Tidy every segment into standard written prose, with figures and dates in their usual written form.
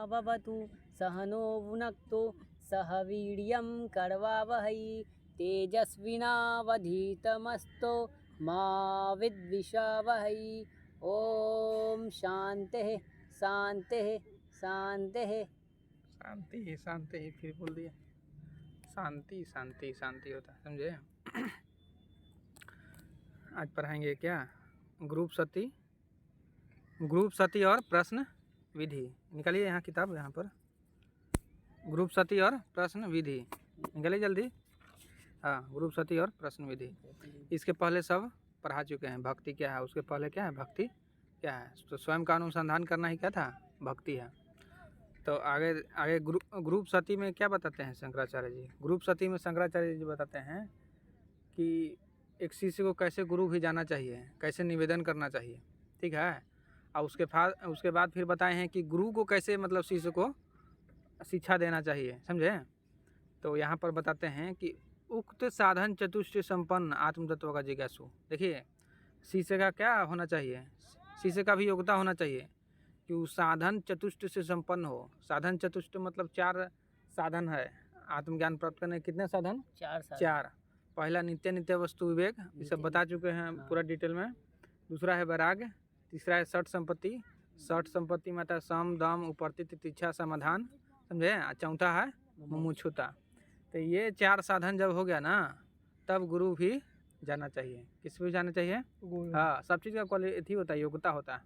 भवतु सहनो भुनक्तु सह वीर्यं करवावहै तेजस्विनावधीतमस्तु मा विद्विषावहै। ओम शांतिः शांतिः शांतिः। शांति ही शांति ही, फिर बोल दिया शांति शांति शांति होता है, समझे। आज पढ़ाएंगे क्या, ग्रुप सती और प्रश्न विधि। निकालिए यहाँ किताब, यहाँ पर ग्रुप सती और प्रश्न विधि निकालिए जल्दी। हाँ, ग्रुप सती और प्रश्न विधि। इसके पहले सब पढ़ा चुके हैं। भक्ति क्या है, उसके पहले क्या है, भक्ति क्या है। तो स्वयं का अनुसंधान करना ही क्या था, भक्ति है। तो आगे ग्रुप सती में क्या बताते हैं शंकराचार्य जी। ग्रुप सती में शंकराचार्य जी बताते हैं कि एक शिष्य को कैसे गुरु भी जाना चाहिए, कैसे निवेदन करना चाहिए, ठीक है। और उसके बाद फिर बताए हैं कि गुरु को कैसे मतलब शिष्य को शिक्षा देना चाहिए, समझे। तो यहाँ पर बताते हैं कि उक्त साधन चतुष्ट संपन्न आत्म तत्व का जिज्ञासु। देखिए, शिष्य का क्या होना चाहिए, शिष्य का भी योग्यता होना चाहिए कि वो साधन चतुष्ट से संपन्न हो। साधन चतुष्ट मतलब 4 साधन है आत्मज्ञान प्राप्त करने। कितने साधन, 4। पहला नित्य वस्तु विवेक, ये सब बता चुके हैं पूरा डिटेल में। दूसरा है वैराग्य। तीसरा है षट संपत्ति। षट संपत्ति में आता है सम दम उपरति तितिक्षा समाधान, समझे। चौथा है मुमुक्षुता। तो ये 4 साधन जब हो गया ना, तब गुरु भी जाना चाहिए। किस भी जाना चाहिए, हाँ। सब चीज़ का क्वालिटी होता है, योग्यता होता है।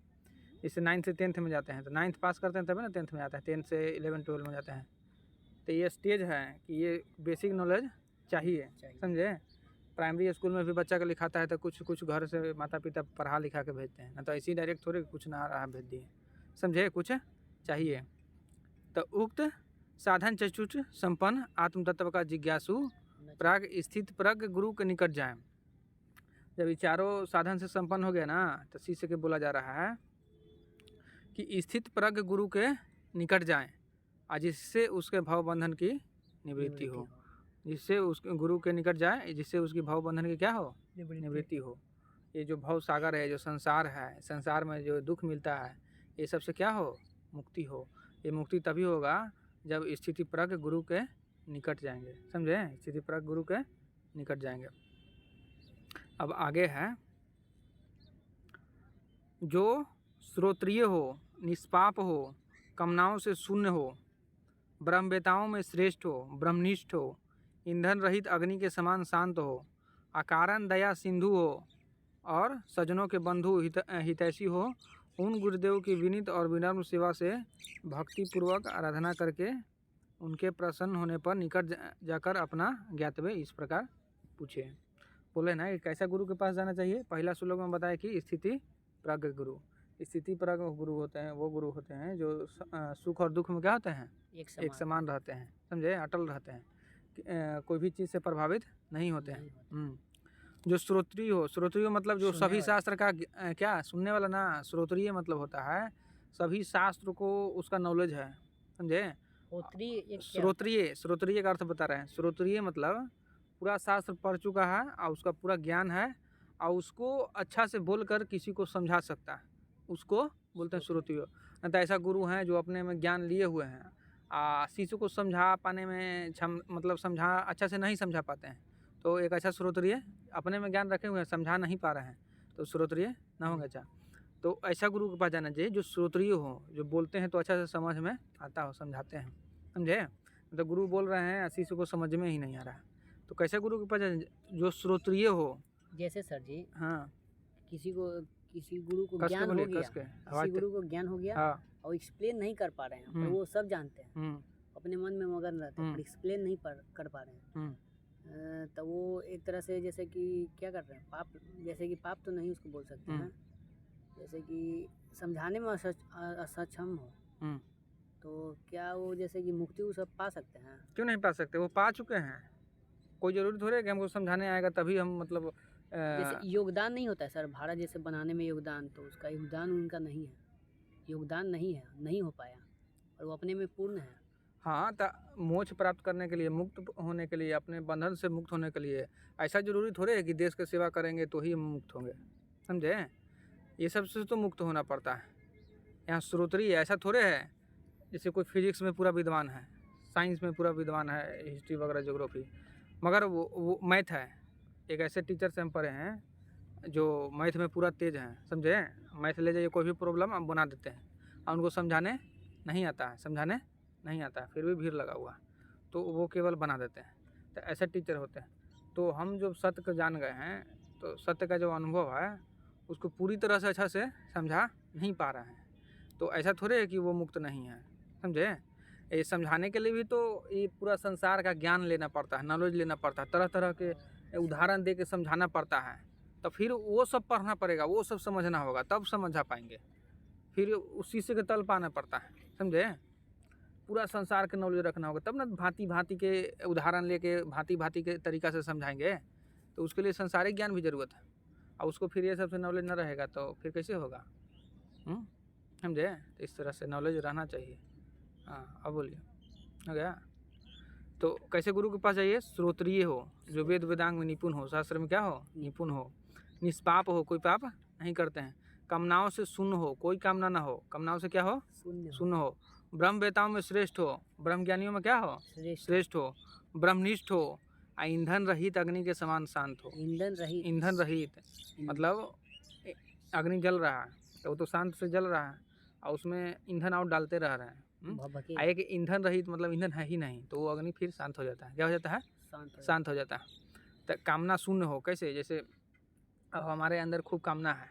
इससे 9th से 10th में जाते हैं, तो 9th पास करते हैं तभी ना 10th में आता है। 10th से 11 12 में जाते हैं। तो ये स्टेज है कि ये बेसिक नॉलेज चाहिए, समझे। प्राइमरी स्कूल में भी बच्चा को लिखाता है तो कुछ घर से माता पिता पढ़ा लिखा के भेजते हैं ना, तो ऐसे ही डायरेक्ट थोड़े कुछ ना रहा भेज दिए, समझे, कुछ चाहिए। तो उक्त साधन चतुष्ट संपन्न आत्म तत्व का जिज्ञासु प्राग स्थित प्रज्ञ गुरु के निकट जाए। जब ये 4 साधन से संपन्न हो गया ना, तो शिष्य के बोला जा रहा है कि स्थित प्रज्ञ गुरु के निकट जाएं, और जिससे उसके भाव बंधन की निवृत्ति हो। जिससे उसके गुरु के निकट जाए, जिससे उसकी भाव बंधन की क्या हो, निवृत्ति हो। ये जो भव सागर है, जो संसार है, संसार में जो दुख मिलता है, ये सबसे क्या हो, मुक्ति हो। ये मुक्ति तभी होगा जब स्थिति प्रज्ञ गुरु के निकट जाएंगे, समझे। स्थिति प्रज्ञ गुरु के निकट जाएंगे। अब आगे है, जो श्रोत्रिय हो, निष्पाप हो, कामनाओं से शून्य हो, ब्रह्मवेताओं में श्रेष्ठ हो, ब्रह्मनिष्ठ हो, ईंधन रहित अग्नि के समान शांत हो, अकारण दया सिंधु हो, और सज्जनों के बंधु हितैषी हो, उन गुरुदेव की विनीत और विनम्र सेवा से भक्ति पूर्वक आराधना करके उनके प्रसन्न होने पर निकट जाकर अपना ज्ञातव्य इस प्रकार पूछे। बोले ना कि कैसा गुरु के पास जाना चाहिए। पहला श्लोक में बताया कि स्थिति प्रज्ञ गुरु। स्थिति प्रज्ञ गुरु होते हैं वो गुरु होते हैं जो सुख और दुख में क्या होते हैं, एक समान रहते हैं, समझे, अटल रहते हैं, कोई भी चीज़ से प्रभावित नहीं होते हैं। जो श्रोत्रिय हो, श्रोत्रिय मतलब जो सभी शास्त्र का क्या सुनने वाला ना, श्रोत्रिय मतलब होता है सभी शास्त्र को उसका नॉलेज है, समझे। श्रोत्रिय का अर्थ बता रहे हैं। श्रोत्रिय मतलब पूरा शास्त्र पढ़ चुका है और उसका पूरा ज्ञान है और उसको अच्छा से बोलकर किसी को समझा सकता है, उसको बोलते हैं श्रोत्रिय। नहीं तो ऐसा गुरु हैं जो अपने में ज्ञान लिए हुए हैं, शिष्य को समझा पाने में मतलब समझा अच्छा से नहीं समझा पाते हैं, तो एक अच्छा श्रोत्रिय। अपने में ज्ञान रखे हुए हैं, समझा नहीं पा रहे हैं, तो श्रोत्रिय ना होंगे अच्छा। तो ऐसा गुरु के पास जाना चाहिए जो श्रोत्रिय हो, जो बोलते हैं तो अच्छा से समझ में आता हो, समझाते हैं, समझे। तो गुरु बोल रहे हैं, शिष्य को समझ में ही नहीं आ रहा है, तो कैसे गुरु के पास, जो श्रोत्रिय हो। जैसे सर जी, हाँ, किसी गुरु को ज्ञान हो गया, किसी गुरु को ज्ञान हो गया, हाँ, और एक्सप्लेन नहीं कर पा रहे हैं, पर वो सब जानते हैं, अपने मन में मगन रहते हैं, पर एक्सप्लेन नहीं कर पा रहे हैं, तो वो एक तरह से जैसे कि क्या कर रहे हैं, पाप। जैसे कि पाप तो नहीं उसको बोल सकते हैं, जैसे कि समझाने में असक्षम हो, तो क्या वो जैसे कि मुक्ति वो सब पा सकते हैं? क्यों नहीं पा सकते, वो पा चुके हैं। कोई जरूरी थोड़ी है कि हमको समझाने आएगा तभी हम मतलब जैसे योगदान नहीं होता है सर, भारत जैसे बनाने में योगदान, तो उसका योगदान उनका नहीं है, योगदान नहीं है, नहीं हो पाया, और वो अपने में पूर्ण है। हाँ, तो मोक्ष प्राप्त करने के लिए, मुक्त होने के लिए, अपने बंधन से मुक्त होने के लिए ऐसा जरूरी थोड़े है कि देश की सेवा करेंगे तो ही मुक्त होंगे, समझे। ये सब से तो मुक्त होना पड़ता है। यहाँ श्रोत्रिय ऐसा थोड़े है जैसे कोई फिजिक्स में पूरा विद्वान है, साइंस में पूरा विद्वान है, हिस्ट्री वगैरह ज्योग्राफी, मगर वो मैथ है, एक ऐसे टीचर से हम पढ़े हैं जो मैथ में पूरा तेज हैं, समझे। मैथ ले जाइए कोई भी प्रॉब्लम हम बना देते हैं, और उनको समझाने नहीं आता है, फिर भी भीड़ लगा हुआ, तो वो केवल बना देते हैं। तो ऐसे टीचर होते हैं। तो हम जब सत्य को जान गए हैं, तो सत्य का जो अनुभव है उसको पूरी तरह से अच्छा से समझा नहीं पा रहे हैं। तो ऐसा थोड़े है कि वो मुक्त नहीं है, समझे। ये समझाने के लिए भी तो ये पूरा संसार का ज्ञान लेना पड़ता है, नॉलेज लेना पड़ता है, तरह तरह के उदाहरण दे के समझाना पड़ता है। तो फिर वो सब पढ़ना पड़ेगा, वो सब समझना होगा, तब समझा पाएंगे। फिर उसी से तल पाना पड़ता है, समझे। पूरा संसार के नॉलेज रखना होगा, तब ना भांति भांति के उदाहरण लेके भांति भांति के तरीका से समझाएंगे। तो उसके लिए संसारिक ज्ञान भी ज़रूरत है, और उसको फिर ये सबसे नॉलेज ना रहेगा तो फिर कैसे होगा, समझे। तो इस तरह से नॉलेज रहना चाहिए। हाँ, अब बोलिए, हो गया। तो कैसे गुरु के पास जाइए? श्रोत्रिय हो, जो वेद वेदांग में निपुण हो, शास्त्र में क्या हो, निपुण हो, निष्पाप हो, कोई पाप नहीं करते हैं, कामनाओं से शून्य हो, कोई कामना ना हो, कामनाओं से क्या हो, शून्य हो, ब्रह्मवेताओं में श्रेष्ठ हो, ब्रह्म ज्ञानियों में क्या हो, श्रेष्ठ हो, ब्रह्मनिष्ठ हो, ईंधन रहित अग्नि के समान शांत हो। ईंधन रहित मतलब अग्नि जल रहा है तो वो तो शांत से जल रहा है, और उसमें ईंधन और डालते रह रहे हैं। आए कि ईंधन रहित मतलब ईंधन है ही नहीं, तो वो अग्नि फिर शांत हो जाता है। क्या हो जाता है? शांत हो जाता है। तो कामना शून्य हो, कैसे? जैसे अब हमारे अंदर खूब कामना है,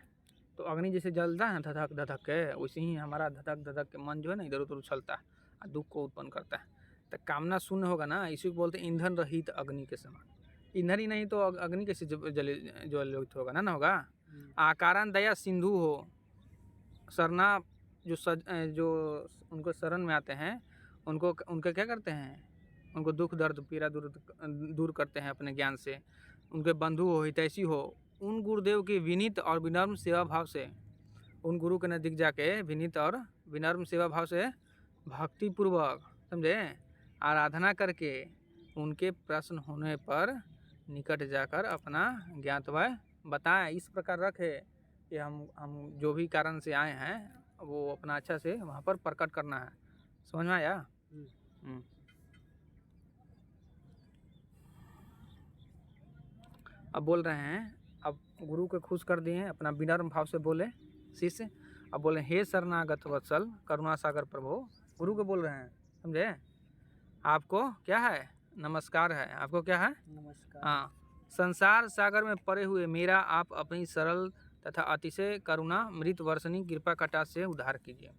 तो अग्नि जैसे जलता है धधक धधक के, वैसे ही हमारा धधक धधक के मन जो है ना इधर उधर उछलता है और दुख को उत्पन्न करता है। तो कामना शून्य होगा ना, इसी को बोलते हैं ईंधन रहित अग्नि के समान। ईंधन ही नहीं तो अग्नि कैसे ज्वलित होगा ना होगा। आकारण दया सिंधु हो, सरना जो उनको शरण में आते हैं उनको उनका क्या करते हैं, उनको दुख दर्द पीड़ा दूर करते हैं अपने ज्ञान से। उनके बंधु हो, हितैषी हो, उन गुरुदेव की विनीत और विनम्र सेवा भाव से, उन गुरु के नज़दीक जाके विनीत और विनम्र सेवा भाव से भक्तिपूर्वक, समझे, आराधना करके उनके प्रश्न होने पर निकट जाकर अपना ज्ञातव्य बताएं। इस प्रकार रखे कि हम जो भी कारण से आए हैं वो अपना अच्छा से वहाँ पर प्रकट करना है। समझ में आया? अब बोल रहे हैं, अब गुरु को खुश कर दिए, अपना विनम्र भाव से बोले शिष्य। अब बोले हे शरणागत वत्सल करुणा सागर प्रभु, गुरु को बोल रहे हैं, समझे। आपको क्या है? नमस्कार है। आपको क्या है? नमस्कार। हाँ, संसार सागर में पड़े हुए मेरा आप अपनी सरल तथा अतिशय करुणा मृत वर्षणी कृपा कटाक्ष से उद्धार कीजिए।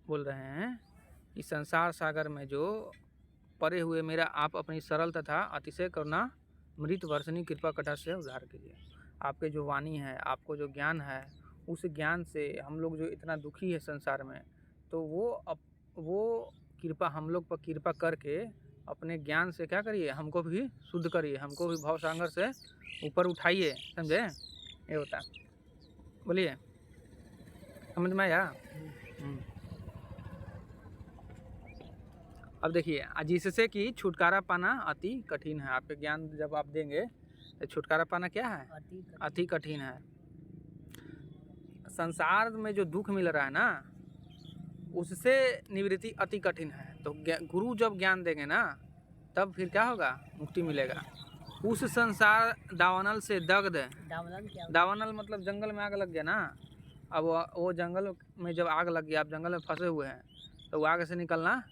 बोल रहे हैं कि संसार सागर में जो पड़े हुए मेरा आप अपनी सरल तथा अतिशय करुणा मृत वर्षणी कृपा कटाक्ष से उद्धार कीजिए। आपके जो वाणी है, आपको जो ज्ञान है, उस ज्ञान से हम लोग जो इतना दुखी है संसार में, तो वो कृपा हम लोग पर कृपा करके अपने ज्ञान से क्या करिए, हमको भी शुद्ध करिए, हमको भी भव सागर से ऊपर उठाइए, समझे। ये होता है। बोलिए, समझ में आया? अब देखिए, जिससे कि छुटकारा पाना अति कठिन है। आपके ज्ञान जब आप देंगे तो छुटकारा पाना क्या है? अति कठिन है। संसार में जो दुख मिल रहा है ना, उससे निवृत्ति अति कठिन है। तो गुरु जब ज्ञान देंगे ना, तब फिर क्या होगा? मुक्ति मिलेगा। उस संसार दावानल से दग्ध, दावानल मतलब जंगल में आग लग गया ना, अब वो जंगल में जब आग लग गया, आप जंगल में फंसे हुए हैं, तो वो आग से निकलना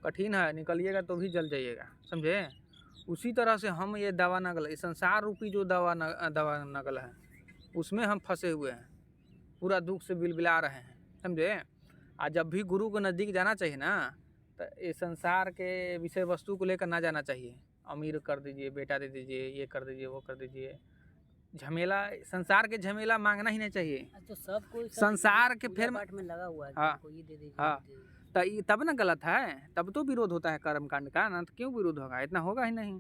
कठिन है। निकलिएगा तो भी जल जाइएगा, समझे। उसी तरह से हम ये दावा नगल, इस संसार रूपी जो दावा नगल है, उसमें हम फंसे हुए हैं, पूरा दुख से बिलबिला रहे हैं, समझे। आज जब भी गुरु को नज़दीक जाना चाहिए ना, तो ये संसार के विषय वस्तु को लेकर ना जाना चाहिए। अमीर कर दीजिए, बेटा दे दीजिए, ये कर दीजिए, वो कर दीजिए, झमेला, संसार के झमेला मांगना ही नहीं चाहिए। तो सब कोई संसार के फिर में लगा हुआ है। हाँ, ये दे दीजिए। हाँ, तो तब ना गलत है, तब तो विरोध होता है कर्म कांड का ना। तो क्यों विरोध होगा? इतना होगा ही नहीं,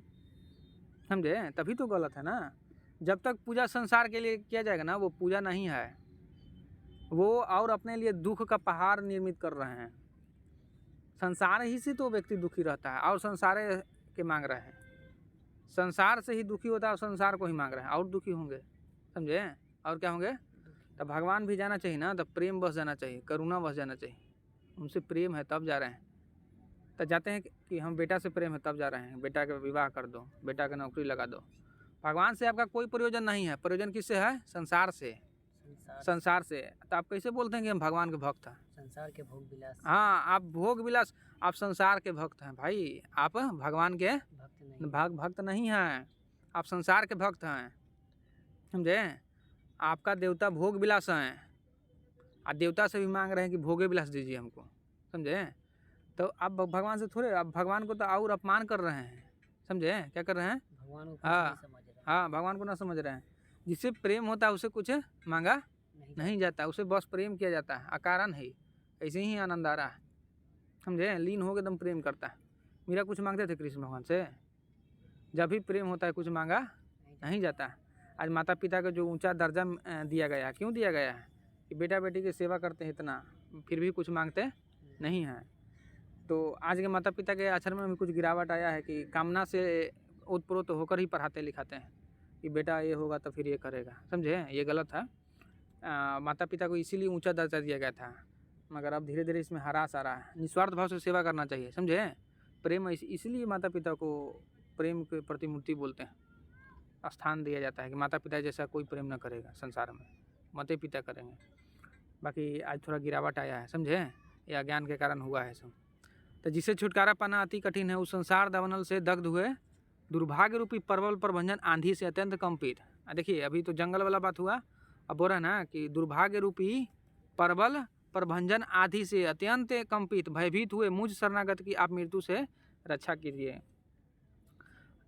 समझे। तभी तो गलत है ना। जब तक पूजा संसार के लिए किया जाएगा ना, वो पूजा नहीं है, वो और अपने लिए दुख का पहाड़ निर्मित कर रहे हैं। संसार ही से तो व्यक्ति दुखी रहता है, और संसार के मांग रहे हैं। संसार से ही दुखी होता है और संसार को ही मांग रहे हैं, और दुखी होंगे, समझे। और क्या होंगे? तो भगवान भी जाना चाहिए ना, तो प्रेम बस जाना चाहिए, करुणा बस जाना चाहिए। उनसे प्रेम है तब जा रहे हैं, तो जाते हैं कि हम बेटा से प्रेम है तब जा रहे हैं, बेटा का विवाह कर दो, बेटा का नौकरी लगा दो। भगवान से आपका कोई प्रयोजन नहीं है, प्रयोजन किससे है? संसार से, संसार से। तो आप कैसे बोलते हैं कि हम भगवान के भक्त हैं? संसार के भोग विलास। हाँ, आप भोग विलास, आप संसार के भक्त हैं भाई, आप भगवान के भक्त नहीं हैं, आप संसार के भक्त हैं, समझे? आपका देवता भोग विलास हैं, आप देवता से भी मांग रहे हैं कि भोगे विलास दीजिए हमको, समझे? तो आप भगवान से थोड़े, आप भगवान को तो और अपमान कर रहे हैं, समझे? क्या कर रहे हैं? भगवान को हाँ हाँ, भगवान को ना समझ रहे हैं। जिससे प्रेम होता है उसे कुछ मांगा नहीं जाता, उसे बस प्रेम किया जाता है, अकारण है, ऐसे ही आनंद आ रहा है, समझे? लीन हो के एकदम प्रेम करता है। मीरा कुछ मांगते थे कृष्ण भगवान से? जब भी प्रेम होता है कुछ मांगा नहीं जाता। आज माता पिता को जो ऊंचा दर्जा दिया गया है, क्यों दिया गया है? कि बेटा बेटी की सेवा करते हैं इतना, फिर भी कुछ मांगते नहीं हैं। तो आज के माता पिता के आचरण में भी कुछ गिरावट आया है कि कामना से ओतप्रोत होकर ही पढ़ाते लिखाते हैं कि बेटा ये होगा तो फिर ये करेगा, समझे? ये गलत है। माता पिता को इसीलिए ऊंचा दर्जा दिया गया था, मगर अब धीरे धीरे इसमें ह्रास आ रहा है। निस्वार्थ भाव से सेवा करना चाहिए, समझे? प्रेम इसलिए माता पिता को प्रेम के प्रतिमूर्ति बोलते हैं, स्थान दिया जाता है कि माता पिता जैसा कोई प्रेम न करेगा संसार में, माता पिता करेंगे। बाकी आज थोड़ा गिरावट आया है, समझे? ये अज्ञान के कारण हुआ है सब। तो जिसे छुटकारा पाना अति कठिन है, उस संसार दावानल से दग्ध हुए दुर्भाग्य रूपी परवल प्रभंजन आंधी से अत्यंत कंपित। देखिए अभी तो जंगल वाला बात हुआ, अब बोल रहा है ना कि दुर्भाग्य रूपी परवल प्रभंजन आंधी से अत्यंत कंपित भयभीत हुए मुझ शरणागत की आप मृत्यु से रक्षा कीजिए,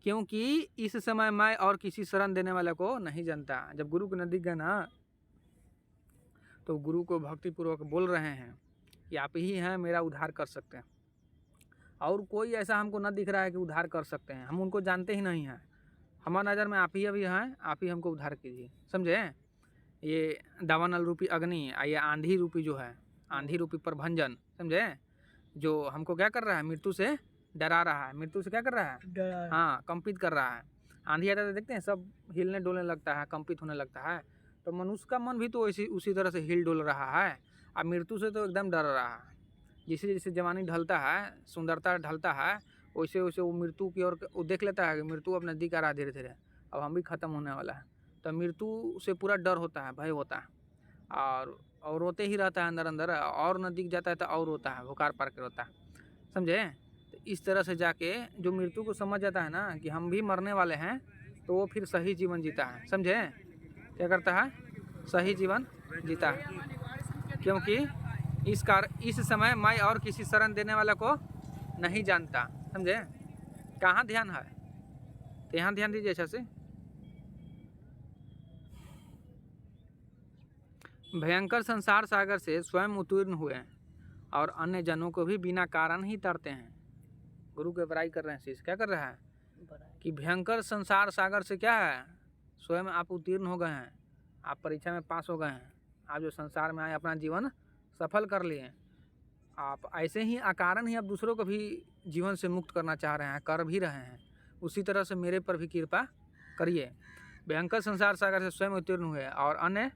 क्योंकि इस समय मैं और किसी शरण देने वाले को नहीं जानता। जब गुरु के नजदीक गए ना, तो गुरु को भक्तिपूर्वक बोल रहे हैं कि आप ही हैं मेरा उद्धार कर सकते हैं, और कोई ऐसा हमको न दिख रहा है कि उद्धार कर सकते हैं, हम उनको जानते ही नहीं हैं, हमारी नज़र में आप ही अभी हैं, आप ही हमको उद्धार कीजिए, समझे? ये दावानल रूपी अग्नि, ये आंधी रूपी जो है, आंधी रूपी प्रभंजन, समझे? जो हमको क्या कर रहा है? मृत्यु से डरा रहा है, मृत्यु से क्या कर रहा है? हाँ, कंपित कर रहा है। आंधी आता है तो देखते हैं सब हिलने डोलने लगता है, कंपित होने लगता है। तो मनुष्य का मन भी तो उसी तरह से हिल डोल रहा है, अब मृत्यु से तो एकदम डर रहा है। जैसे जैसे जवानी ढलता है, सुंदरता ढलता है, वैसे वैसे वो मृत्यु की ओर वो देख लेता है कि मृत्यु अब नज़दीक आ रहा है धीरे धीरे, अब हम भी ख़त्म होने वाला है। तो मृत्यु से पूरा डर होता है, भय होता है, और रोते ही रहता है अंदर अंदर, और नज़दीक जाता है तो और रोता है, भुकार पार के रोता है, समझे? तो इस तरह से जाके जो मृत्यु को समझ जाता है ना कि हम भी मरने वाले हैं, तो वो फिर सही जीवन जीता है, समझे? क्या करता है? सही जीवन जीता है, क्योंकि इस समय मैं और किसी शरण देने वाले को नहीं जानता, समझे? कहाँ ध्यान है? तो यहाँ ध्यान दीजिए अच्छा से। भयंकर संसार सागर से स्वयं उत्तीर्ण हुए और अन्य जनों को भी बिना कारण ही तरते हैं। गुरु के बड़ाई कर रहे हैं, शिष्य क्या कर रहा है कि भयंकर संसार सागर से क्या है, स्वयं आप उत्तीर्ण हो गए हैं, आप परीक्षा में पास हो गए हैं, आप जो संसार में आए अपना जीवन सफल कर लिए, आप ऐसे ही अकारण ही आप दूसरों को भी जीवन से मुक्त करना चाह रहे हैं, कर भी रहे हैं। उसी तरह से मेरे पर भी कृपा करिए। भयंकर संसार सागर से स्वयं उत्तीर्ण हुए और अन्य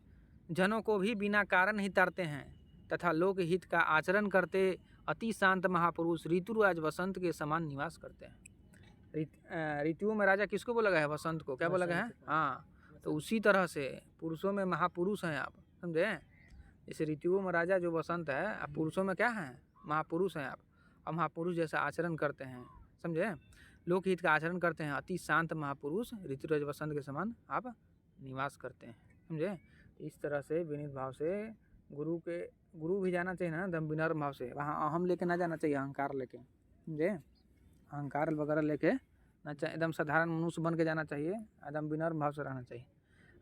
जनों को भी बिना कारण ही तारते हैं तथा लोक हित का आचरण करते अति शांत महापुरुष ऋतुराज वसंत के समान निवास करते हैं। ऋतुओं में राजा किसको बोला गया है? वसंत को। क्या बोला गया है? हाँ, तो उसी तरह से पुरुषों में महापुरुष हैं आप, समझे? जैसे ऋतुओं में राजा जो वसंत है, आप पुरुषों में क्या हैं? महापुरुष हैं आप, और महापुरुष जैसा आचरण करते हैं, समझे? लोकहित का आचरण करते हैं, अति शांत महापुरुष ऋतुराज वसंत के समान आप निवास करते हैं, समझे? इस तरह से विनीत भाव से गुरु भी जाना चाहिए ना, एकदम विनम्र भाव से। वहाँ अहम लेके ना जाना चाहिए, अहंकार लेके, समझे? अहंकार वगैरह लेके ना चाहिए, एकदम साधारण मनुष्य बन के जाना चाहिए, एकदम विनम्र भाव से रहना चाहिए।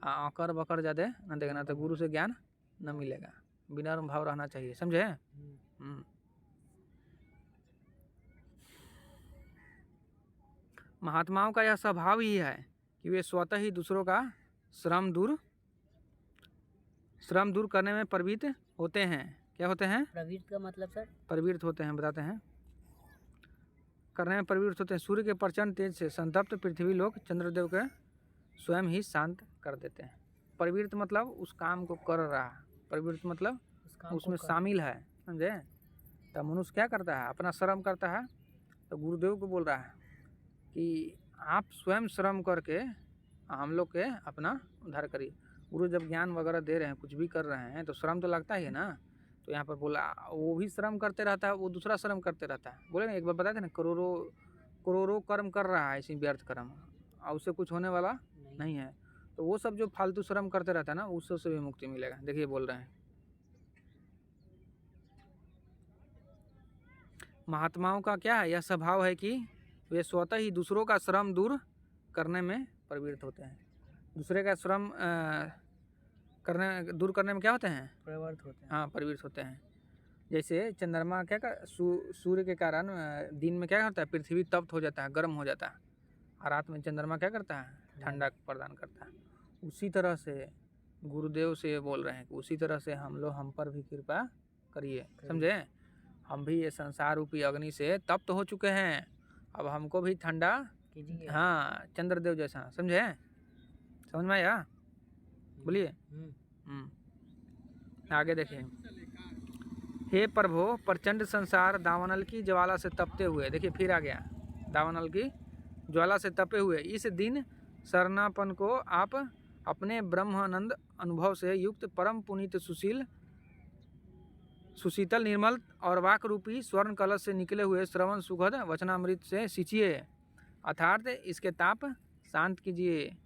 आकर बकर ज़्यादा ना देखना, तो गुरु से ज्ञान न मिलेगा, विनम्र भाव रहना चाहिए, समझे? महात्माओं का यह स्वभाव ही है कि वे स्वतः ही दूसरों का श्रम दूर करने में प्रवृत्त होते हैं। क्या होते हैं? प्रवृत्त का मतलब सर? प्रवृत्त होते हैं, बताते हैं, करने में प्रवृत्त होते हैं। सूर्य के प्रचंड तेज से संतप्त पृथ्वी लोग चंद्रदेव के स्वयं ही शांत कर देते हैं। प्रवृत्त मतलब उस काम को कर रहा है, प्रवृत्त मतलब उसमें शामिल है, समझे। तो मनुष्य क्या करता है, अपना श्रम करता है। तो गुरुदेव को बोल रहा है कि आप स्वयं श्रम करके हम लोग के अपना उद्धार करिए। गुरु जब ज्ञान वगैरह दे रहे हैं, कुछ भी कर रहे हैं, तो श्रम तो लगता ही है ना। तो यहाँ पर बोला वो भी श्रम करते रहता है, वो दूसरा श्रम करते रहता है। बोले ना, एक बार बताए थे ना, करोड़ों कर्म कर रहा है, इसी व्यर्थ कर्म, और उससे कुछ होने वाला नहीं है। तो वो सब जो फालतू श्रम करते रहता है ना, उससे से भी मुक्ति मिलेगा। देखिए बोल रहे हैं, महात्माओं का क्या है, यह स्वभाव है कि वे स्वतः ही दूसरों का श्रम दूर करने में प्रवृत्त होते हैं। दूसरे का श्रम दूर करने में क्या होते हैं, प्रवृत्त होते हैं। हाँ, प्रवृत्त होते हैं। जैसे चंद्रमा क्या कर सूर्य के कारण दिन में क्या करता है, पृथ्वी तप्त हो जाता है, गर्म हो जाता है, और रात में चंद्रमा क्या करता है, ठंडा प्रदान करता है। उसी तरह से गुरुदेव से बोल रहे हैं कि उसी तरह से हम पर भी कृपा करिए, समझे। हम भी ये संसार रूपी अग्नि से तप्त हो चुके हैं, अब हमको भी ठंडा कीजिए, हाँ, चंद्रदेव जैसा, समझे, समझ में आया। बोलिए। आगे देखिए, हे प्रभु, प्रचंड संसार दावानल की ज्वाला से तपते हुए, देखिए फिर आ गया, दावानल की ज्वाला से तपे हुए इस दिन शरणापन को आप अपने ब्रह्मानंद अनुभव से युक्त परम पुनीत सुशीतल निर्मल और वाक रूपी स्वर्ण कलश से निकले हुए श्रवण सुखद वचनामृत से सींचिए, अर्थात इसके ताप शांत कीजिए।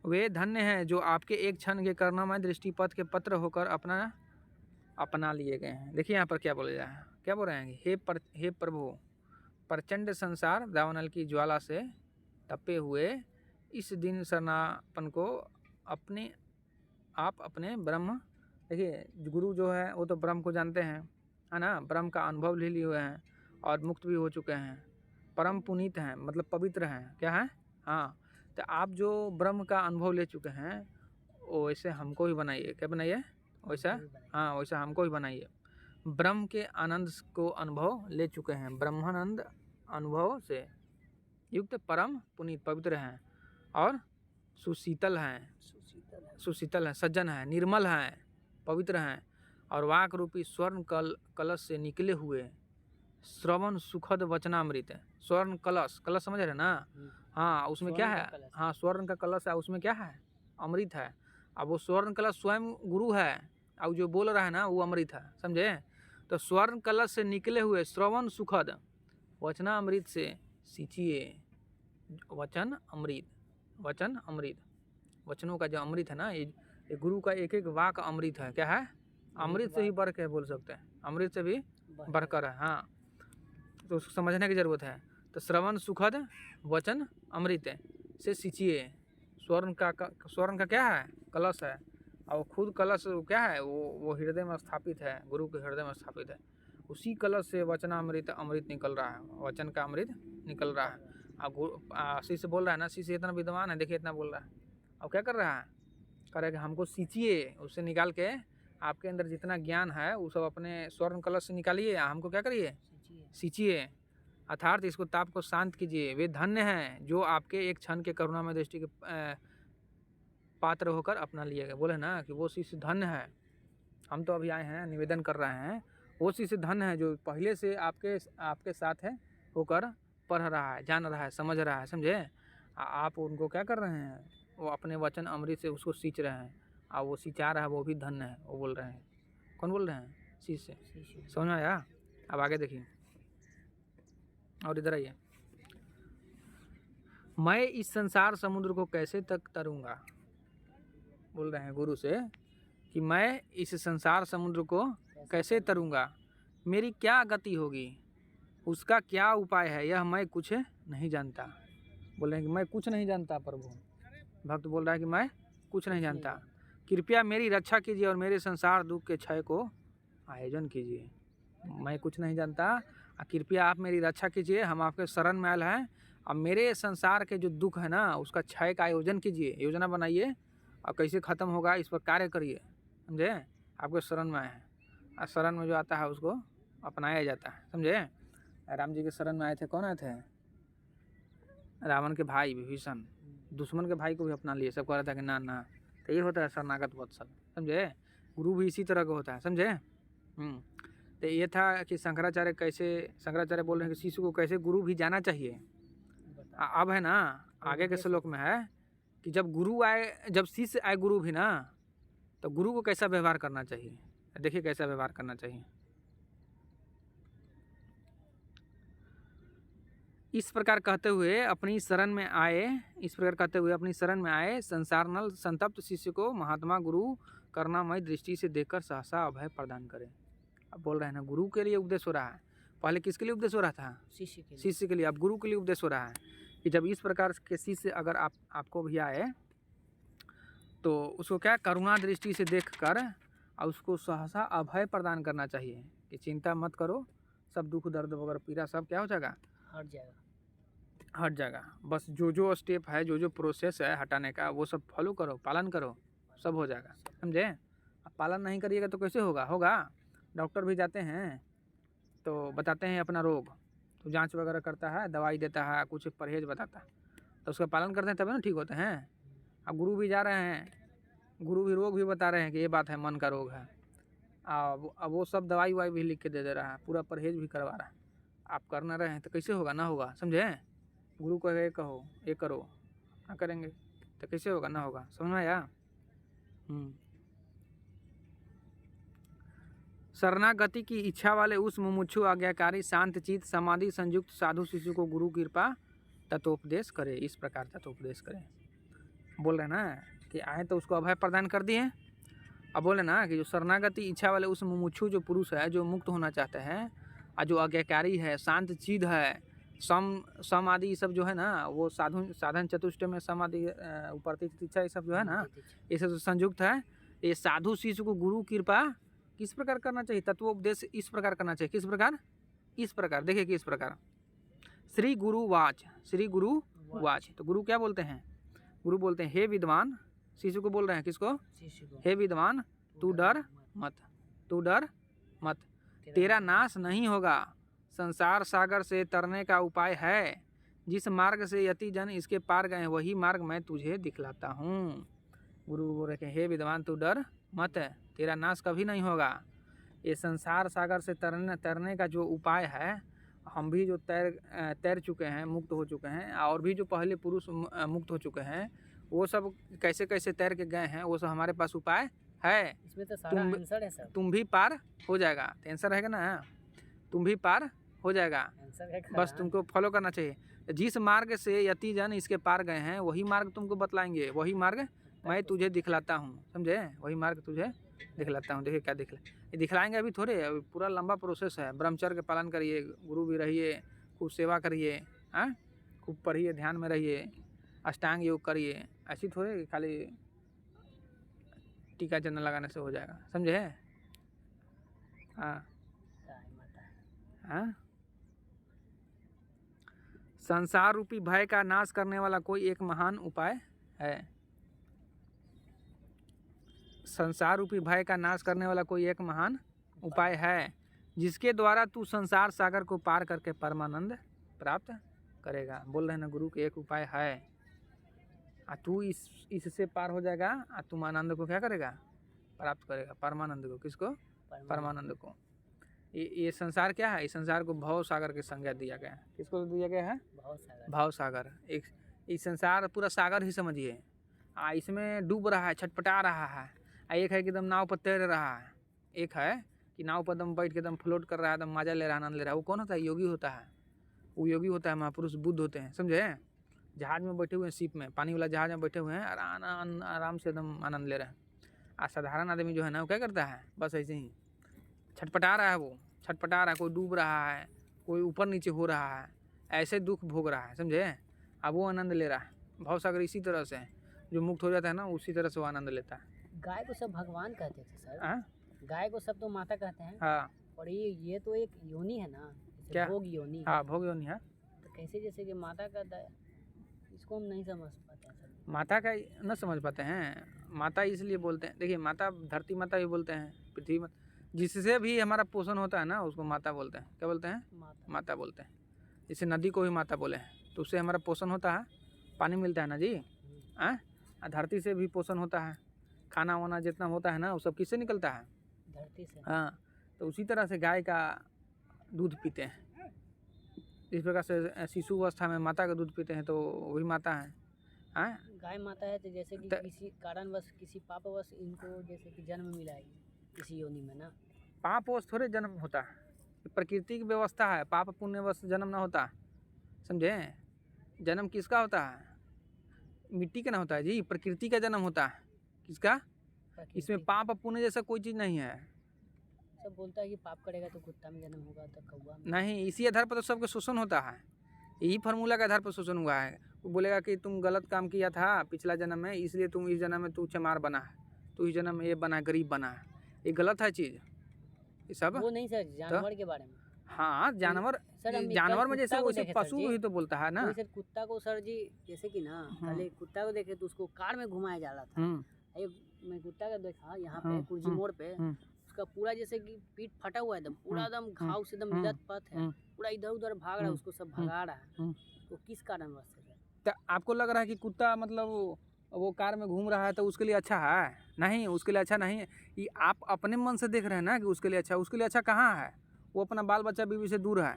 वे धन्य हैं जो आपके एक क्षण के करुणामय दृष्टिपथ के पत्र होकर अपना लिए गए हैं। देखिए यहाँ पर क्या बोले जा रहा है, क्या बोल रहे हैं, हे प्रभु, प्रचंड संसार दावानल की ज्वाला से तपे हुए इस दिन शरणापन को आप अपने ब्रह्म, देखिए गुरु जो है वो तो ब्रह्म को जानते हैं, है ना, ब्रह्म का अनुभव ले लिए हुए हैं और मुक्त भी हो चुके हैं, परम पुनीत हैं, मतलब पवित्र हैं, क्या है, हाँ। तो आप जो ब्रह्म का अनुभव ले चुके हैं, वैसे हमको ही बनाइए, क्या बनाइए, वैसा, हाँ, वैसा हमको ही बनाइए। ब्रह्म के आनंद को अनुभव ले चुके हैं, ब्रह्मानंद अनुभव से युक्त परम पुनीत पवित्र हैं और सुशीतल हैं, सज्जन हैं, निर्मल हैं, पवित्र हैं, और वाक रूपी स्वर्ण कलश से निकले हुए श्रवण सुखद वचनामृत है। स्वर्ण कलश समझ रहे ना, हाँ, उसमें क्या है, हाँ, स्वर्ण का कलश है, उसमें क्या है, अमृत है। अब वो स्वर्ण कलश स्वयं गुरु है, और जो बोल रहा है ना वो अमृत है, समझे। तो स्वर्ण कलश से निकले हुए श्रवण सुखद वचनामृत से सींचिए, वचन अमृत, वचनों का जो अमृत है ना, ये गुरु का एक एक वाक अमृत है, क्या है, अमृत से ही बढ़ के बोल सकते हैं, अमृत से भी बढ़कर है, हाँ। तो उसको समझने की जरूरत है। तो श्रवण सुखद वचन अमृत से सींचिए। स्वर्ण का क्या है, कलश है, और खुद कलश क्या है, वो हृदय में स्थापित है, गुरु के हृदय में स्थापित है। उसी कलश से वचनामृत अमृत निकल रहा है, वचन का अमृत निकल रहा है। शिष्य बोल रहा है ना, शिष्य इतना विद्वान है, देखिए इतना बोल रहा है, अब क्या कर रहा है, कह रहा है कि हमको सींचिए, उससे निकाल के आपके अंदर जितना ज्ञान है वो सब अपने स्वर्ण कलश से निकालिए, हमको क्या करिए, सींचिए, अर्थात इसको ताप को शांत कीजिए। वे धन्य हैं जो आपके एक क्षण के करुणामय दृष्टि के पात्र होकर अपना लिए गए। बोले ना कि वो शिष्य धन्य है, हम तो अभी आए हैं, निवेदन कर रहे हैं, वो शिष्य धन्य है जो पहले से आपके साथ है होकर पढ़ रहा है, जान रहा है, समझ रहा है, समझे। आप उनको क्या कर रहे हैं, वो अपने वचन अमृत से उसको सींच रहे हैं, और वो सिंचा रहा है, वो भी धन्य है, वो बोल रहे हैं। कौन बोल रहे हैं, शिष्य, समझ में आया। अब आगे देखिए, और इधर आइए, मैं इस संसार समुद्र को कैसे तक तरूंगा, बोल रहे हैं गुरु से कि मैं इस संसार समुद्र को कैसे तरूंगा, मेरी क्या गति होगी, उसका क्या उपाय है, यह मैं कुछ नहीं जानता। बोल रहे हैं कि मैं कुछ नहीं जानता प्रभु, भक्त बोल रहा है कि मैं कुछ नहीं जानता, कृपया मेरी रक्षा कीजिए और मेरे संसार दुख के क्षय को आयोजन कीजिए। मैं कुछ नहीं जानता, कृपया आप मेरी रक्षा कीजिए, हम आपके शरण में आए हैं, अब मेरे संसार के जो दुख है ना उसका क्षय का आयोजन कीजिए, योजना बनाइए, और कैसे ख़त्म होगा इस पर कार्य करिए, समझे। आपके शरण में आए हैं, और शरण में जो आता है उसको अपनाया जाता है, समझे। राम जी के शरण में आए थे, कौन आए थे, रावण के भाई विभीषण, दुश्मन के भाई को भी अपना लिए, सब कह रहा था कि ना तो ये होता है शरणागत वत्सल, समझे। गुरु भी इसी तरह का होता है, समझे। तो ये था कि शंकराचार्य बोल रहे हैं कि शिष्य को कैसे गुरु भी जाना चाहिए। अब है ना आगे के श्लोक में है कि जब शिष्य आए गुरु भी ना, तो गुरु को कैसा व्यवहार करना चाहिए। देखिए कैसा व्यवहार करना चाहिए। इस प्रकार कहते हुए अपनी शरण में आए संसार नल संतप्त शिष्य को महात्मा गुरु करुणामय दृष्टि से देखकर सहसा अभय प्रदान करे। अब बोल रहे हैं ना गुरु के लिए उपदेश हो रहा है। पहले किसके लिए उपदेश हो रहा था? शिष्य के लिए। अब गुरु के लिए उपदेश हो रहा है कि जब इस प्रकार के शिष्य अगर आपको भी आए तो उसको क्या करुणा दृष्टि से देखकर और उसको सहसा अभय प्रदान करना चाहिए कि चिंता मत करो, सब दुख दर्द वगैरह पीड़ा सब क्या हो जाएगा, हट जाएगा। बस जो स्टेप है, जो प्रोसेस है हटाने का, वो सब फॉलो करो, पालन करो, सब हो जाएगा, समझे। अब पालन नहीं करिएगा तो कैसे होगा। डॉक्टर भी जाते हैं तो बताते हैं अपना रोग, तो जांच वगैरह करता है, दवाई देता है, कुछ परहेज बताता है, तो उसका पालन करते हैं तभी ना ठीक होते हैं। अब गुरु भी जा रहे हैं, गुरु भी रोग भी बता रहे हैं कि ये बात है, मन का रोग है। अब वो सब दवाई वाई भी लिख के दे रहा है, पूरा परहेज भी करवा रहा है। आप कर ना रहे हैं तो कैसे होगा, ना होगा, समझे। गुरु को ये कहो, ये करो, ना करेंगे तो कैसे होगा, ना होगा, समझ में आया। शरणागति की इच्छा वाले उस मुमुक्षु आज्ञाकारी शांत चित्त समाधि संयुक्त साधु शिशु को गुरु कृपा तत्वोपदेश करे। इस प्रकार तत्वोपदेश करे। बोल रहे ना कि आए तो उसको अभय प्रदान कर दिए। अब बोले ना कि जो शरणागति इच्छा वाले उस मुमुक्षु जो पुरुष है, जो मुक्त होना चाहते हैं और जो आज्ञाकारी है, शांत चित्त है, सम आदि सब जो है ना, वो साधन चतुष्टय में समाधि उपर्ति इच्छा ये सब जो है ना, ये सब संयुक्त है। ये साधु शिशु को गुरु कृपा किस प्रकार करना चाहिए, तत्वोपदेश इस प्रकार करना चाहिए। किस प्रकार? इस प्रकार, देखिए किस प्रकार। श्री गुरु वाच, तो गुरु क्या बोलते हैं? गुरु बोलते हैं हे विद्वान, शिशु को बोल रहे हैं, किसको? हे विद्वान तू डर मत, तेरा नाश नहीं होगा। संसार सागर से तरने का उपाय है। जिस मार्ग से यति जन इसके पार गए वही मार्ग मैं तुझे दिखलाता हूँ। गुरु बोल रहे हैं हे विद्वान तू डर मत, तेरा नाश कभी नहीं होगा। ये संसार सागर से तरने का जो उपाय है, हम भी जो तैर चुके हैं, मुक्त हो चुके हैं, और भी जो पहले पुरुष मुक्त हो चुके हैं, वो सब कैसे कैसे तैर के गए हैं, वो सब हमारे पास उपाय है। इसमें तो सारा आंसर है सर। तुम भी पार हो जाएगा। आंसर रहेगा ना, तुम भी पार हो जाएगा, बस तुमको फॉलो करना चाहिए। जिस मार्ग से यति जन इसके पार गए हैं वही मार्ग तुमको बतलाएंगे, वही मार्ग मैं तुझे दिखलाता हूँ, समझे। वही मार्ग तुझे दिखलाता हूँ। देखिए क्या दिखलाएंगे, अभी थोड़े, अभी पूरा लंबा प्रोसेस है। ब्रह्मचर्य का पालन करिए, गुरु भी रहिए, खूब सेवा करिए, हाँ, खूब पढ़िए, ध्यान में रहिए, अष्टांग योग करिए। ऐसी थोड़े खाली टीका चंदन लगाने से हो जाएगा, समझे। हाँ, संसार रूपी भय का नाश करने वाला कोई एक महान उपाय है। संसार रूपी भय का नाश करने वाला कोई एक महान उपाय है, जिसके द्वारा तू संसार सागर को पार करके परमानंद प्राप्त करेगा। बोल रहे हैं ना, गुरु के एक उपाय है, तू इससे पार हो जाएगा, तुम आनंद को क्या करेगा, प्राप्त करेगा। परमानंद को, किसको? परमानंद को। ये संसार क्या है? इस संसार को भव सागर के संज्ञा दिया गया है। किसको दिया गया है? भव सागर। एक इस संसार पूरा सागर ही समझिए। इसमें डूब रहा है, छटपटा रहा है। एक है कि एकदम नाव पर तैर रहा है, एक है कि नाव पर एकदम बैठ के एकदम फ्लोट कर रहा है, एकदम मजा ले रहा है, आनंद ले रहा है। वो कौन होता है? योगी होता है। वो योगी होता है, महापुरुष बुद्ध होते हैं, समझे। जहाज में बैठे हुए हैं, शिप में, पानी वाला जहाज में बैठे हुए हैं, आराम से एकदम आनंद ले रहे हैं। साधारण आदमी जो है ना, वो क्या करता है, बस ऐसे ही छटपटा रहा है। वो छटपटा रहा है, कोई डूब रहा है, कोई ऊपर नीचे हो रहा है, ऐसे दुख भोग रहा है, समझे। अब वो आनंद ले रहा है। भवसागर इसी तरह से जो मुक्त हो जाता है ना, उसी तरह से वो आनंद लेता है। गाय को सब भगवान कहते थे सर। गाय को सब तो माता कहते हैं। हाँ, और ये तो एक योनि है ना, क्या? भोग योनि। हाँ, भोग योनि है। तो कैसे जैसे कि माता कहता है, इसको हम नहीं समझ पाते हैं सर। माता का न समझ पाते हैं। माता इसलिए बोलते हैं, देखिए, माता धरती माता भी बोलते हैं, पृथ्वी माता, जिससे भी हमारा पोषण होता है ना, उसको माता बोलते हैं। क्या बोलते हैं? माता बोलते हैं। जैसे नदी को भी माता बोले हैं, तो उससे हमारा पोषण होता है, पानी मिलता है ना जी। धरती से भी पोषण होता है, खाना वाना जितना होता है ना वो सब किससे निकलता है? धरती से। हाँ, तो उसी तरह से गाय का दूध पीते हैं। इस प्रकार से शिशु अवस्था में माता का दूध पीते हैं तो वही माता है। हाँ, गाय माता है तो जैसे कि किसी कारणवश किसी पापवश इनको जैसे कि जन्म मिला है किसी योनि में ना। पापवश थोड़े जन्म होता है, प्रकृति की व्यवस्था है। पाप पुण्यवश जन्म ना होता, समझे? जन्म किसका होता है? मिट्टी का ना होता है जी, प्रकृति का जन्म होता है। किसका? इसमें पाप पुण्य जैसा कोई चीज़ नहीं है। सब बोलता है कि पाप करेगा तो कुत्ता में जन्म होगा तो कौवा में। नहीं, इसी आधार पर तो सबके शोषण होता है। यही फार्मूला के आधार पर शोषण हुआ है। वो बोलेगा कि तुम गलत काम किया था पिछला जन्म में, इसलिए तुम इस जन्म में तू चमार बना है, तू इस जन्म में ये बना है, गरीब बना है। ये गलत है चीज़, ये सब। वो नहीं सर, जानवर के बारे में। हाँ, जानवर, जानवर में जैसे वैसे पशु ही तो बोलता है ना। सर कुत्ता को सर जी जैसे कि ना पहले कुत्ता को देखे तो उसको कार में घुमाया जा रहा था। मैं कुत्ता का देखा यहाँ पे कुर्जी मोड़ पे, उसका पूरा जैसे कि पीठ फटा हुआ है एकदम, पूरा एकदम घाव से एकदम लथपथ है, पूरा इधर उधर भाग रहा है, उसको सब भगा रहा है। तो किस कारण वास्ते? तो आपको लग रहा है कि कुत्ता मतलब वो कार में घूम रहा है तो उसके लिए अच्छा है? नहीं, उसके लिए अच्छा नहीं है। ये आप अपने मन से देख रहे हैं ना कि उसके लिए अच्छा। उसके लिए अच्छा कहाँ है? वो अपना बाल बच्चा बीवी से दूर है,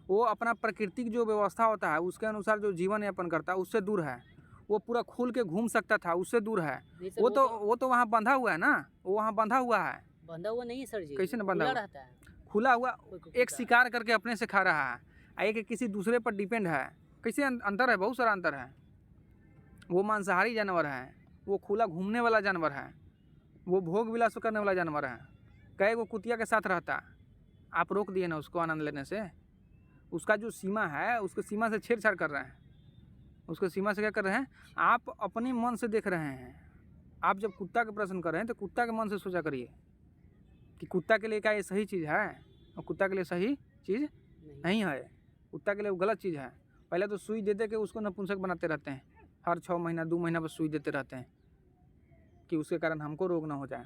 वो अपना प्राकृतिक जो व्यवस्था होता है उसके अनुसार जो जीवन यापन करता है उससे दूर है। वो पूरा खुल के घूम सकता था, उससे दूर है। वो तो वहाँ बंधा हुआ है ना, वो वहाँ बंधा हुआ है। बंधा हुआ नहीं है सर जी, कैसे ना बंधा हुआ रहता है? खुला हुआ। एक शिकार करके अपने से खा रहा है, एक किसी दूसरे पर डिपेंड है। कैसे अंतर है? बहुत सारा अंतर है। वो मांसाहारी जानवर है, वो खुला घूमने वाला जानवर है, वो भोग विलास करने वाला जानवर है। कई वो कुतिया के साथ रहता, आप रोक दिए ना उसको आनंद लेने से। उसका जो सीमा है उसके सीमा से छेड़छाड़ कर रहे हैं। उसके सीमा से क्या कर रहे हैं? आप अपने मन से देख रहे हैं। आप जब कुत्ता का प्रश्न कर रहे हैं तो कुत्ता के मन से सोचा करिए कि कुत्ता के लिए क्या ये सही चीज़ है, और कुत्ता के लिए सही चीज़ नहीं है। कुत्ता के लिए वो गलत चीज़ है। पहले तो सुई दे दे के उसको नपुंसक बनाते रहते हैं, हर 6 महीना 2 महीना पर सुई देते रहते हैं कि उसके कारण हमको रोग ना हो जाए।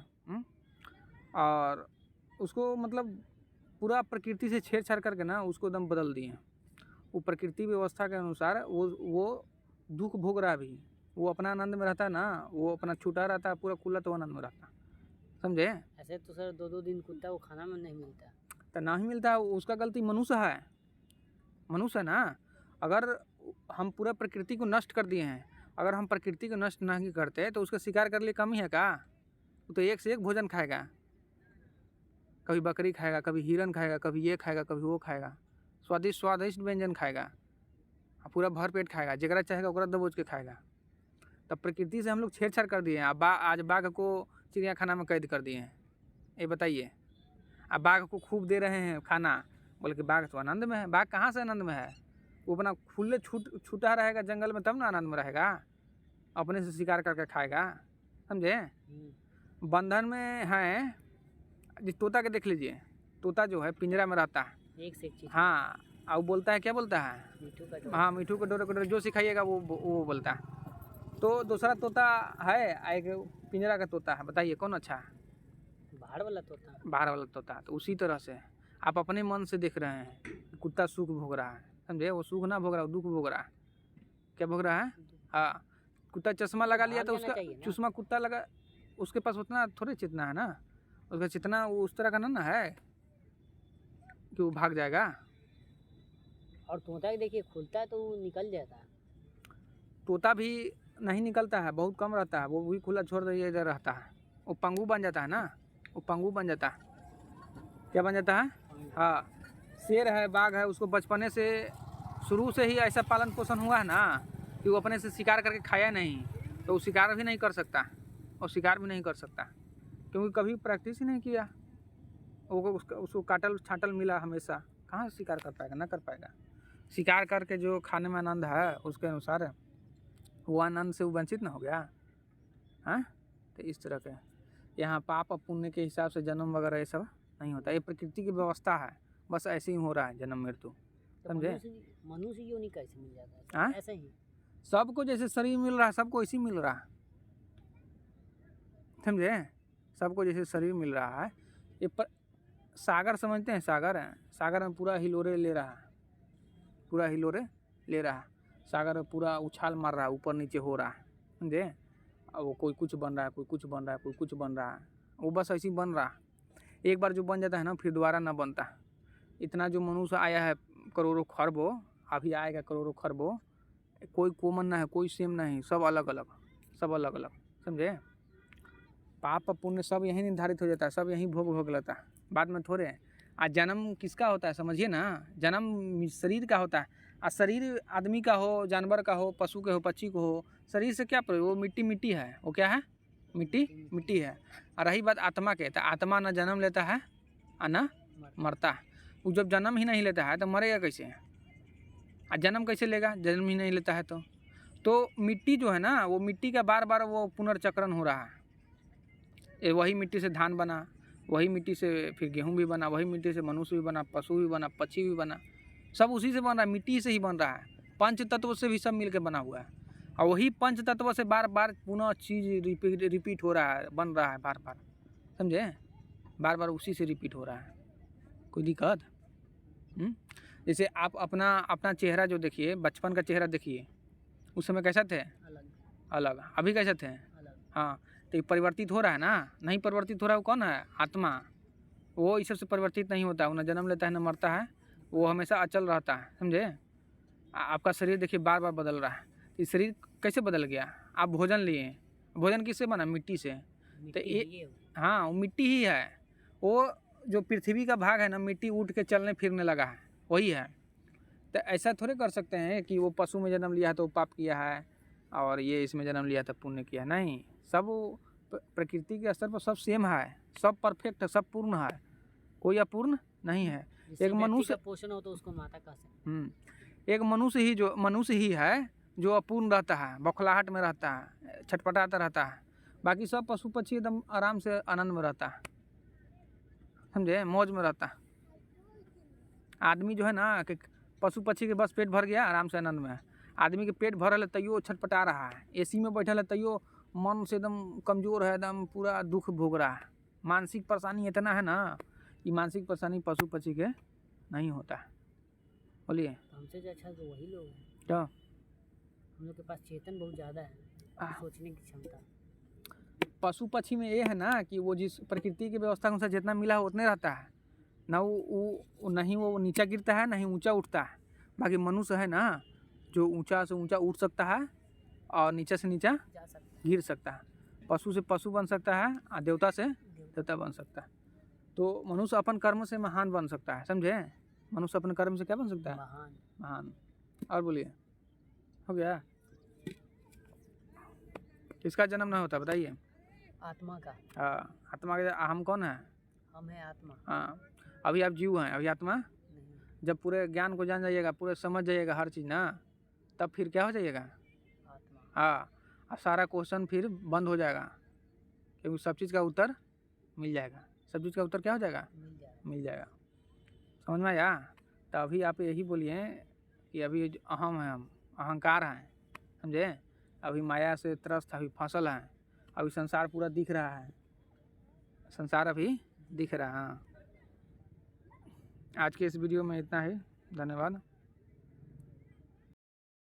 और उसको मतलब पूरा प्रकृति से छेड़छाड़ करके ना उसको एकदम बदल दिए। वो प्रकृति व्यवस्था के अनुसार वो दुख भोग रहा भी, वो अपना आनंद में रहता है ना, वो अपना छूटा रहता है, पूरा खुला तो आनंद में रहता, समझे? ऐसे तो सर 2-2 दिन कुत्ता को खाना में नहीं मिलता, तो नहीं मिलता, उसका गलती मनुष्य है। मनुष्य ना, अगर हम पूरा प्रकृति को नष्ट कर दिए हैं, अगर हम प्रकृति को नष्ट नहीं करते तो उसका शिकार करने लिए कमी है क्या? वो तो एक से एक भोजन खाएगा, कभी बकरी खाएगा, कभी हिरन खाएगा, कभी ये खाएगा, कभी वो खाएगा, स्वादिष्ट स्वादिष्ट व्यंजन खाएगा, पूरा भर पेट खाएगा, जगरा चाहेगा ओकरा दबोच के खाएगा। तब प्रकृति से हम लोग छेड़छाड़ कर दिए हैं। आज बाघ को चिड़ियाखाना में कैद कर दिए हैं, ये बताइए। अब बाघ को खूब दे रहे हैं खाना, बोल के बाघ तो आनंद में है। बाघ कहाँ से आनंद में है? वो अपना खुले छूटा रहेगा जंगल में तब ना आनंद में रहेगा, अपने से शिकार करके खाएगा, समझे? बंधन में है, जिस तोता के देख लीजिए, तोता जो है पिंजरा में रहता है, एक से एक चीज। हाँ, और बोलता है, क्या बोलता है? हाँ, मिठू का डोरे जो सिखाइएगा वो बोलता है। तो दूसरा तोता है, एक पिंजरा का तोता है, बताइए कौन अच्छा है? बाहर वाला तोता। बाहर वाला तोता। तो उसी तरह से आप अपने मन से देख रहे हैं, कुत्ता सुख भोग रहा है, समझे? वो सुख ना भोग रहा, वो दुख भोग रहा है। क्या भोग रहा है? हाँ, कुत्ता चश्मा लगा लिया तो उसका चश्मा कुत्ता लगा, उसके पास उतना थोड़े चेतना है ना, उसका चेतना वो उस तरह का ना है कि वो भाग जाएगा। और तोता देखिए खुलता है तो वो निकल जाता है। तोता भी नहीं निकलता है, बहुत कम रहता है, वो भी खुला छोड़ दिया इधर रहता है, वो पंगू बन जाता है ना, वो पंगू बन जाता है। क्या बन जाता है? हाँ, शेर है, बाघ है, उसको बचपने से शुरू से ही ऐसा पालन पोषण हुआ है ना कि वो अपने से शिकार करके खाया नहीं, तो वो शिकार भी नहीं कर सकता, और शिकार भी नहीं कर सकता क्योंकि कभी प्रैक्टिस ही नहीं किया। वो उसको काटल छाटल मिला हमेशा, कहाँ शिकार कर पाएगा? ना कर पाएगा। शिकार करके जो खाने में आनंद है उसके अनुसार वो आनंद से वो वंचित ना हो गया। हाँ, तो इस तरह के यहाँ पाप पुण्य के हिसाब से जन्म वगैरह ये सब नहीं होता, ये प्रकृति की व्यवस्था है, बस ऐसे ही हो रहा है जन्म मृत्यु, समझे? मनुष्य योनि कैसे मिल जाता है? ऐसे ही सबको जैसे शरीर मिल रहा है, सबको इसी मिल रहा है, समझे? सबको जैसे शरीर मिल रहा है। ये सागर समझते हैं? सागर में पूरा हिलोरे ले रहा है, पूरा हिलोरे ले रहा है, सागर में पूरा उछाल मार रहा है, ऊपर नीचे हो रहा है, समझे? वो कोई कुछ बन रहा है, कोई कुछ बन रहा है, कोई कुछ बन रहा है, वो बस ऐसे ही बन रहा। एक बार जो बन जाता है ना फिर दोबारा ना बनता। इतना जो मनुष्य आया है करोड़ों खरबों, अभी आएगा करोड़ों खरबों, कोई कॉमन ना है, कोई सेम नहीं, सब अलग अलग, सब अलग अलग, समझे। पाप पुण्य सब यहीं निर्धारित हो जाता है, सब यहीं भोग लेता है, बाद में थोड़े। आज जन्म किसका होता है समझिए ना, जन्म शरीर का होता है। आज शरीर आदमी का हो, जानवर का हो, पशु के हो, पक्षी को हो, शरीर से क्या प्रयोग, वो मिट्टी है, वो क्या है, मिट्टी है। और रही बात आत्मा के, तो आत्मा ना जन्म लेता है और ना मरता है। वो जब जन्म ही नहीं लेता है तो मरेगा कैसे, और जन्म कैसे लेगा, जन्म ही नहीं लेता है तो मिट्टी जो है ना, वो मिट्टी का बार बार वो पुनर्चक्रण हो रहा है। वही मिट्टी से धान बना, वही मिट्टी से फिर गेहूँ भी बना, वही मिट्टी से मनुष्य भी बना, पशु भी बना, पक्षी भी बना, सब उसी से बन रहा है, मिट्टी से ही बन रहा है। पंच तत्व से भी सब मिलकर बना हुआ है, और वही पंच तत्व से बार बार पुनः चीज़ रिपीट हो रहा है, बन रहा है बार बार, समझे, बार बार उसी से रिपीट हो रहा है। कोई दिक्कत? जैसे आप अपना चेहरा जो देखिए, बचपन का चेहरा देखिए, उस समय कैसा थे, अलग, अभी कैसे थे, हाँ। तो ये परिवर्तित हो रहा है ना, नहीं परिवर्तित हो रहा है, वो कौन है, आत्मा। वो ईश्वर से परिवर्तित नहीं होता, वो न जन्म लेता है न मरता है, वो हमेशा अचल रहता है, समझे। आपका शरीर देखिए बार बार बदल रहा है, तो शरीर कैसे बदल गया, आप भोजन लिए, भोजन किससे बना, मिट्टी से, तो ये हाँ वो मिट्टी ही है। वो जो पृथ्वी का भाग है ना, मिट्टी उठ के चलने फिरने लगा है, वही है। तो ऐसा थोड़े कर सकते हैं कि वो पशु में जन्म लिया है तो पाप किया है, और ये इसमें जन्म लिया था पुण्य किया, नहीं। सब प्रकृति के स्तर पर सब सेम है, सब परफेक्ट है, सब पूर्ण है, कोई अपूर्ण नहीं है। एक मनुष्य पोषण हो तो उसको माता कह सकते। एक मनुष्य ही है जो अपूर्ण रहता है, बौखलाहट में रहता है, छटपटाता रहता है, बाकी सब पशु पक्षी एकदम आराम से आनंद में रहता है, समझे, मौज में रहता है। आदमी जो है ना कि पशु पक्षी के बस पेट भर गया, आराम से आनंद में है। आदमी के पेट भरल है तैयो छटपटा रहा है, एसी में बैठल है तैयो मन से एकदम कमज़ोर है, एकदम पूरा दुख भोग रहा है। मानसिक परेशानी इतना है ना, ये मानसिक परेशानी पशु पक्षी के नहीं होता है। बोलिए, हमसे जो अच्छा तो वही लोग हैं, क्या हम लोग के पास चेतन बहुत ज़्यादा है, सोचने की क्षमता। पशु पक्षी में ये है ना कि वो जिस प्रकृति की व्यवस्था के अनुसार जितना मिला है उतने रहता है ना, वो नहीं वो नीचा गिरता है, नहीं ऊंचा उठता है। बाकी मनुष्य है ना जो ऊंचा से ऊंचा उठ सकता है और नीचे से नीचा गिर सकता है, पशु से पशु बन सकता है और देवता से देवता बन सकता है। तो मनुष्य अपन कर्म से महान बन सकता है, समझे, मनुष्य अपने कर्म से क्या बन सकता है, महान। और बोलिए, हो गया। किसका जन्म नहीं होता बताइए, आत्मा का। हाँ, आत्मा का। हम कौन है, हम है आत्मा। हाँ, अभी आप जीव हैं, अभी आत्मा नहीं। जब पूरे ज्ञान को जान जाइएगा, पूरे समझ जाइएगा हर चीज़ ना, तब फिर क्या हो जाइएगा, आत्मा। हाँ, अब सारा क्वेश्चन फिर बंद हो जाएगा, क्योंकि सब चीज़ का उत्तर मिल जाएगा, सब चीज़ का उत्तर क्या हो जाएगा, मिल जाएगा। समझ में आया। तो अभी आप यही बोलिए कि अभी अहम है, हम अहंकार हैं, समझे, अभी माया से त्रस्त, अभी फसल हैं, अभी संसार पूरा दिख रहा है, संसार अभी दिख रहा है। आज के इस वीडियो में इतना ही, धन्यवाद।